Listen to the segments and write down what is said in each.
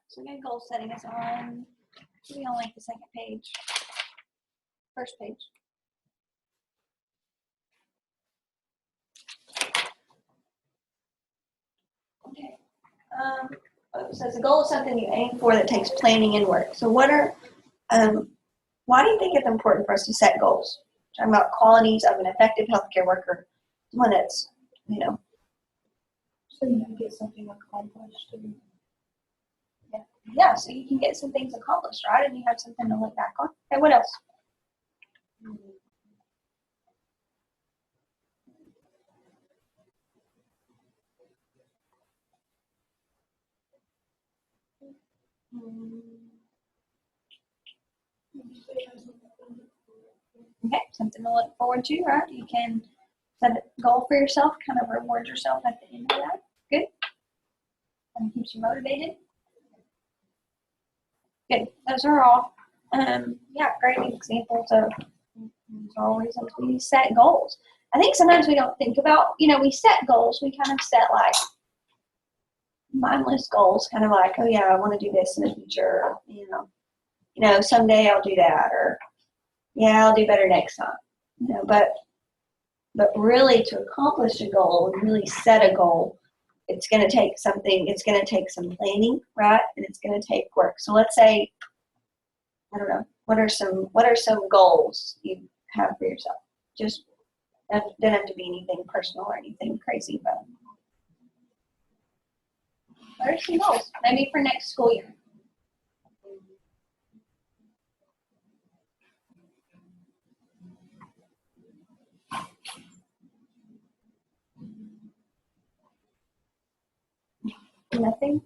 So good goal setting is on, maybe on like the second page, first page. Okay. It says a goal is something you aim for that takes planning and work. So what are, why do you think it's important for us to set goals? Talking about qualities of an effective healthcare worker, one that's, you know. So you can get something accomplished. Yeah, so you can get some things accomplished, right? And you have something to look back on. Okay, what else? Okay, something to look forward to, right? You can set a goal for yourself, kind of reward yourself at the end of that. Good. And keeps you motivated. Good. Those are all, yeah, great examples of all reasons we set goals. I think sometimes we don't think about, we set goals. We kind of set like mindless goals, kind of like, oh yeah, I want to do this in the future. Someday I'll do that, or yeah, I'll do better next time. But really to accomplish a goal and really set a goal, it's going to take something. It's going to take some planning, right? And it's going to take work. So let's say, I don't know, what are some goals you have for yourself? Just don't have to be anything personal or anything crazy, but what are some goals? Maybe for next school year. Nothing.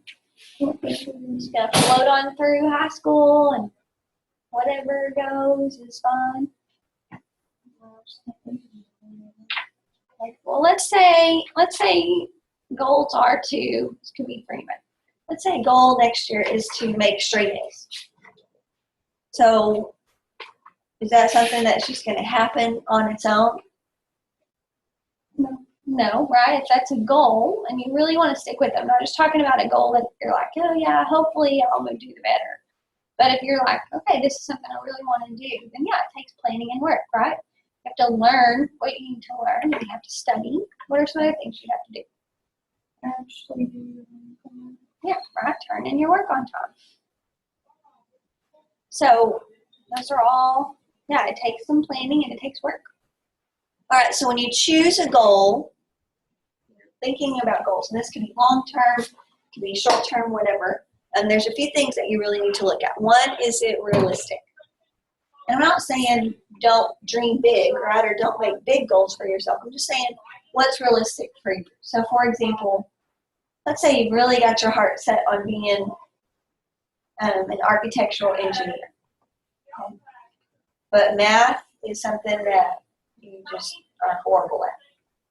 Just gotta float on through high school, and whatever goes is fine. Well, let's say goals are to, this could be for anybody. Let's say a goal next year is to make straight A's. So is that something that's just going to happen on its own? No, right? If that's a goal and you really want to stick with it, I'm not just talking about a goal that you're like, oh yeah, hopefully I'll do the better. But if you're like, okay, this is something I really want to do, then yeah, it takes planning and work, right? You have to learn what you need to learn. You have to study. What are some other things you have to do? Actually, yeah, right. Turn in your work on time. So those are all, yeah, it takes some planning and it takes work. All right, so when you choose a goal, thinking about goals, and this can be long-term, can be short-term, whatever, and there's a few things that you really need to look at. One, is it realistic? And I'm not saying don't dream big, right, or don't make big goals for yourself. I'm just saying what's realistic for you. So, for example, let's say you've really got your heart set on being an architectural engineer. Okay? But math is something that you just are horrible at.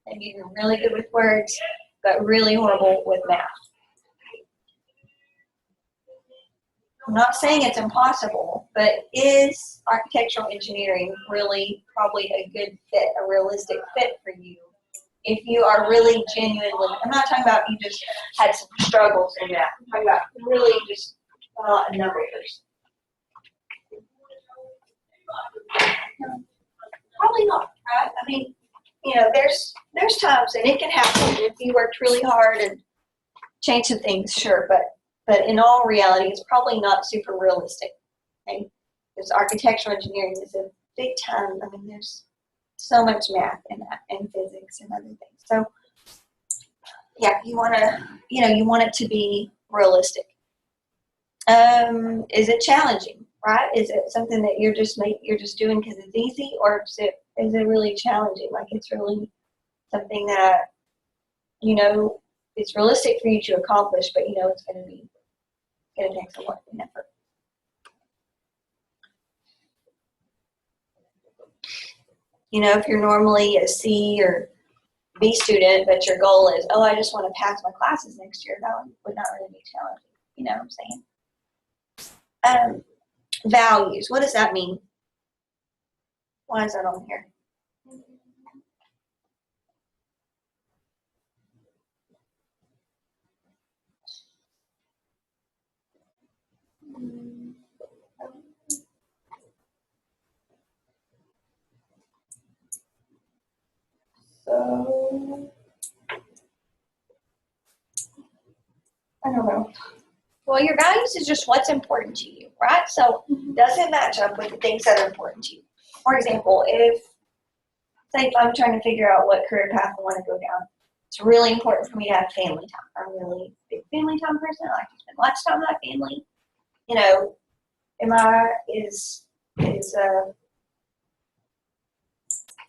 Maybe you're really good with words, but really horrible with math. I'm not saying it's impossible, but is architectural engineering really probably a good fit, a realistic fit for you? If you are really genuinely, I'm not talking about you just had some struggles in that. I'm talking about really just a lot of numbers. Probably not, right? I mean, there's times, and it can happen if you worked really hard and changed some things, sure, but in all reality, it's probably not super realistic. Okay? Because architectural engineering is a big time. I mean, there's so much math and physics and other things. So, yeah, you want it to be realistic. Is it challenging, right? Is it something that you're just doing because it's easy, or is it really challenging? Like it's really something that it's realistic for you to accomplish, but it's going to take some work and effort. If you're normally a C or B student, but your goal is, oh, I just want to pass my classes next year, that would not really be challenging. You know what I'm saying? Values. What does that mean? Why is that on here? So, I don't know. Well, your values is just what's important to you, right? So, does it match up with the things that are important to you? For example, say if I'm trying to figure out what career path I want to go down, it's really important for me to have family time. I'm a really big family time person. I like to spend lots of time with my family. You know, I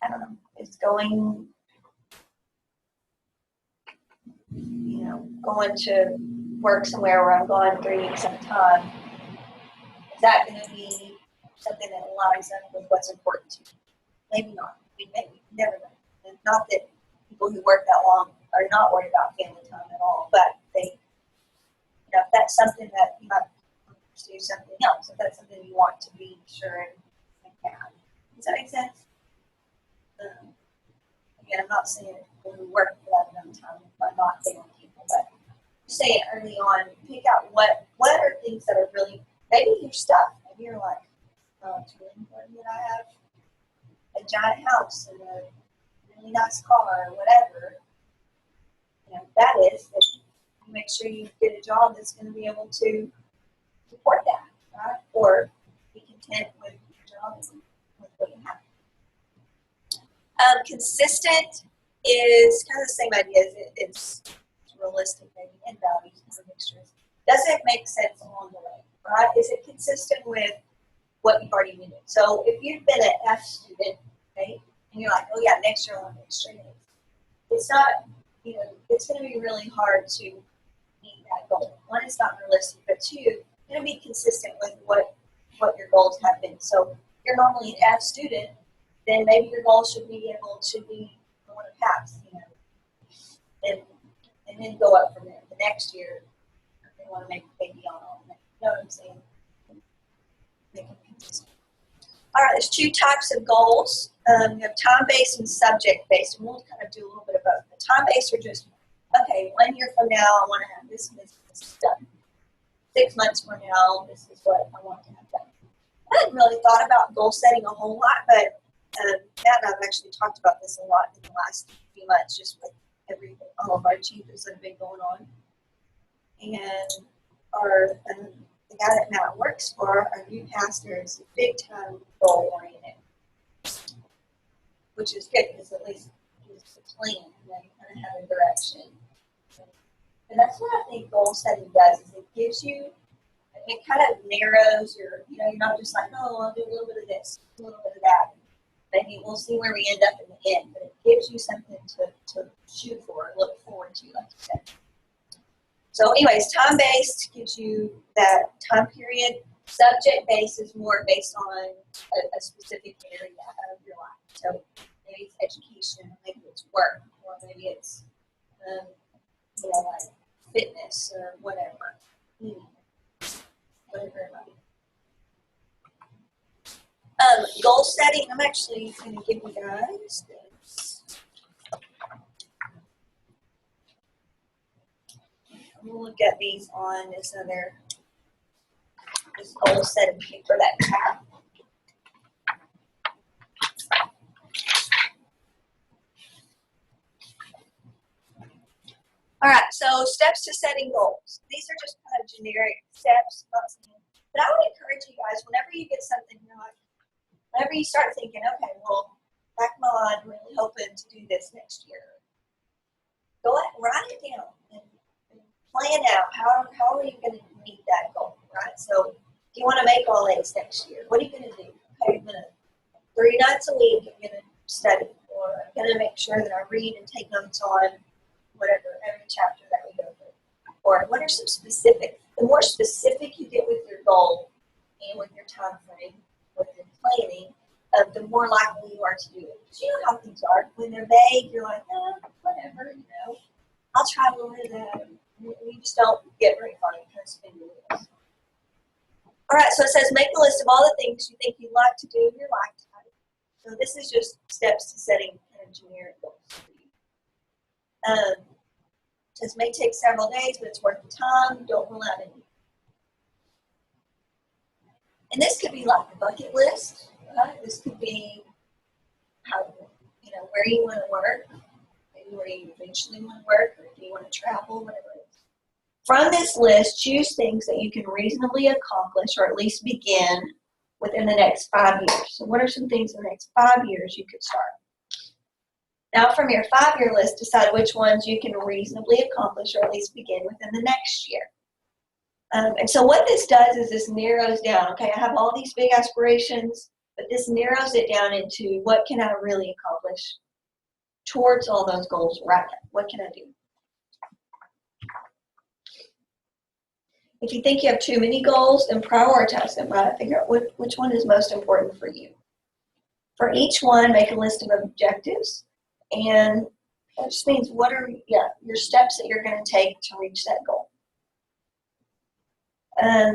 don't know, is going, going to work somewhere where I'm gone 3 weeks at a time, is that going to be something that lines up with what's important to me? Maybe not. Maybe, never know. And not that people who work that long are not worried about family time at all, but if that's something that you might pursue something else, if that's something you want to be sure and have. Does that make sense? Again, I'm not saying people who work for that amount of time are not family people, but say it early on, pick out what are things that are really, maybe your stuff. Maybe you're like, oh, it's really important that I have a giant house and a really nice car or whatever. That is, that you make sure you get a job that's going to be able to support that, right? Or be content with your job and with what you have. Consistent is kind of the same idea as it's realistic, maybe, and values and mixtures. Does it make sense along the way, right? Is it consistent with what you've already been doing? So if you've been an F student, right, and you're like, oh yeah, next year I want to make straight A's, it's not, it's going to be really hard to meet that goal. One, it's not realistic, but two, it's going to be consistent with what your goals have been. So if you're normally an F student, then maybe your goal should be able to be I want to pass, and then go up from there. The next year, they want to make a big deal on all of that. You know what I'm saying? Make them consistent. All right, there's two types of goals. You have time-based and subject-based, and we'll kind of do a little bit of both. The time-based are just, okay, 1 year from now, I want to have this done. 6 months from now, this is what I want to have done. I hadn't really thought about goal setting a whole lot, but Matt and I've actually talked about this a lot in the last few months, just with all of our achievements that have been going on. And the guy that Matt works for, our new pastor, is big time goal oriented, which is good because at least it's a plan and then you kind of have a direction. And that's what I think goal setting does, is it gives you, it kind of narrows you're not just like, oh, I'll do a little bit of this, a little bit of that. Maybe we'll see where we end up in the end, but it gives you something to shoot for, look forward to, like you said. So anyways, time-based gives you that time period. Subject-based is more based on a specific area of your life. So maybe it's education, maybe it's work, or maybe it's, like fitness or whatever. Whatever it might be. Goal setting, I'm actually going to give you guys this. I'm going to look at these on this goal setting paper that we have. All right, so steps to setting goals. These are just kind of generic steps, but I would encourage you guys, whenever you get something, whenever you start thinking, okay, well, back of my mind, I'm really hoping to do this next year. Go ahead and write it down and plan out how are you going to meet that goal, right? So if you want to make all A's next year, what are you going to do? Okay, I'm going to 3 nights a week, I'm going to study, or I'm going to make sure that I read and take notes on whatever, every chapter that we go through. Or what are some specific, the more specific you get with your goal and with your time frame, with your planning, the more likely you are to do it. Because you know how things are. When they're vague, you're like, whatever, I'll try a little bit of that. You just don't get very far. You kind of spin your wheels. All right, so it says make a list of all the things you think you'd like to do in your lifetime. So this is just steps to setting kind of generic goals for you. It says may take several days, but it's worth the time. Don't rule out any. And this could be like a bucket list, right? This could be how, where you want to work, maybe where you eventually want to work, or if you want to travel, whatever it is. From this list, choose things that you can reasonably accomplish or at least begin within the next 5 years. So what are some things in the next 5 years you could start? Now from your 5-year list, decide which ones you can reasonably accomplish or at least begin within the next year. And so what this does is this narrows down, okay, I have all these big aspirations, but this narrows it down into what can I really accomplish towards all those goals right now. What can I do? If you think you have too many goals, then prioritize them, right? Figure out which one is most important for you. For each one, make a list of objectives, and that just means what are your steps that you're going to take to reach that goal.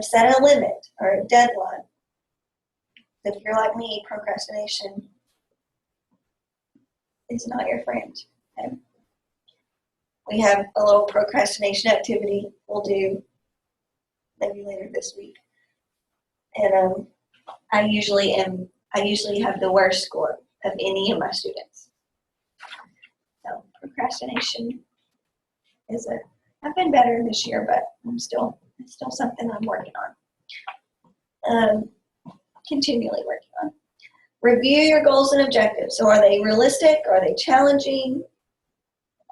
Set a limit or a deadline. If you're like me, procrastination is not your friend. Okay? We have a little procrastination activity we'll do maybe later this week, and I usually have the worst score of any of my students. So procrastination I've been better this year, but it's still something I'm working on. Continually working on. Review your goals and objectives. So are they realistic? Are they challenging?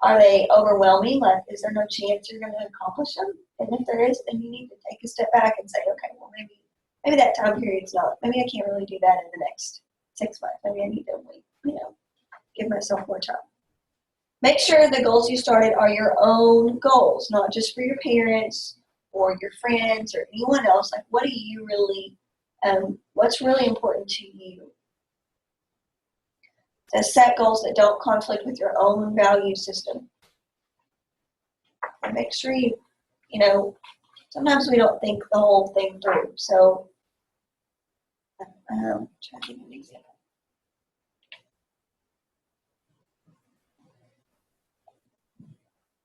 Are they overwhelming? Like, is there no chance you're going to accomplish them? And if there is, then you need to take a step back and say, okay, well, maybe that time period's not. Maybe I can't really do that in the next 6 months. Maybe I need to wait, give myself more time. Make sure the goals you started are your own goals, not just for your parents or your friends or anyone else. Like, what do you really, what's really important to you? So set goals that don't conflict with your own value system. And make sure sometimes we don't think the whole thing through. So, try to give an example.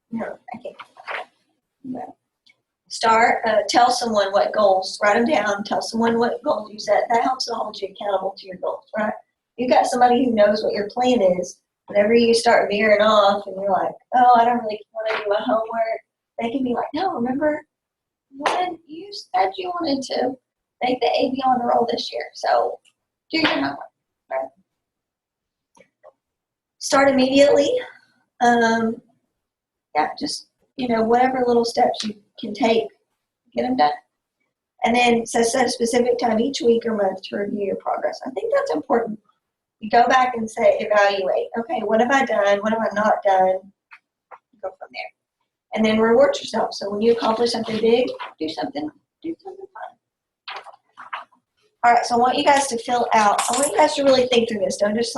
No, I can't. No. Tell someone what goals, write them down, tell someone what goals you set. That helps to hold you accountable to your goals, right? You've got somebody who knows what your plan is. Whenever you start veering off and you're like, oh, I don't really want to do my homework, they can be like, no, remember when you said you wanted to make the AB on the roll this year, so do your homework, right? Start immediately. Just, whatever little steps you can take, get them done. And then set a specific time each week or month to review your progress. I think that's important. You go back and evaluate, okay, what have I done? What have I not done? Go from there. And then reward yourself. So when you accomplish something big, do something fun. All right, so I want you guys to fill out, I want you guys to really think through this. Don't just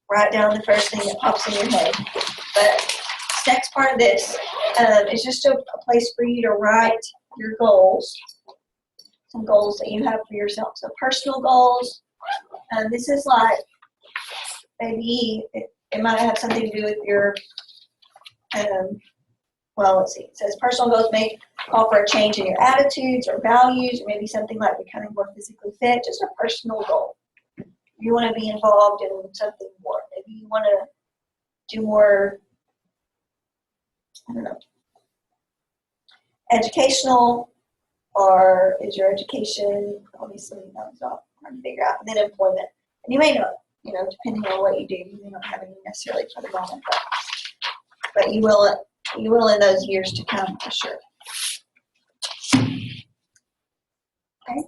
write down the first thing that pops in your head. But next part of this is just a place for you to write your goals, some goals that you have for yourself. So personal goals. This is maybe it might have something to do with your, let's see. It says personal goals may call for a change in your attitudes or values, or maybe something like becoming more physically fit, just a personal goal. You want to be involved in something more. Maybe you want to do more, educational, or is your education, obviously, that's not hard to figure out, and then employment. And you may not, depending on what you do, you may not have any necessarily for the moment, but you will in those years to come, for sure. Okay.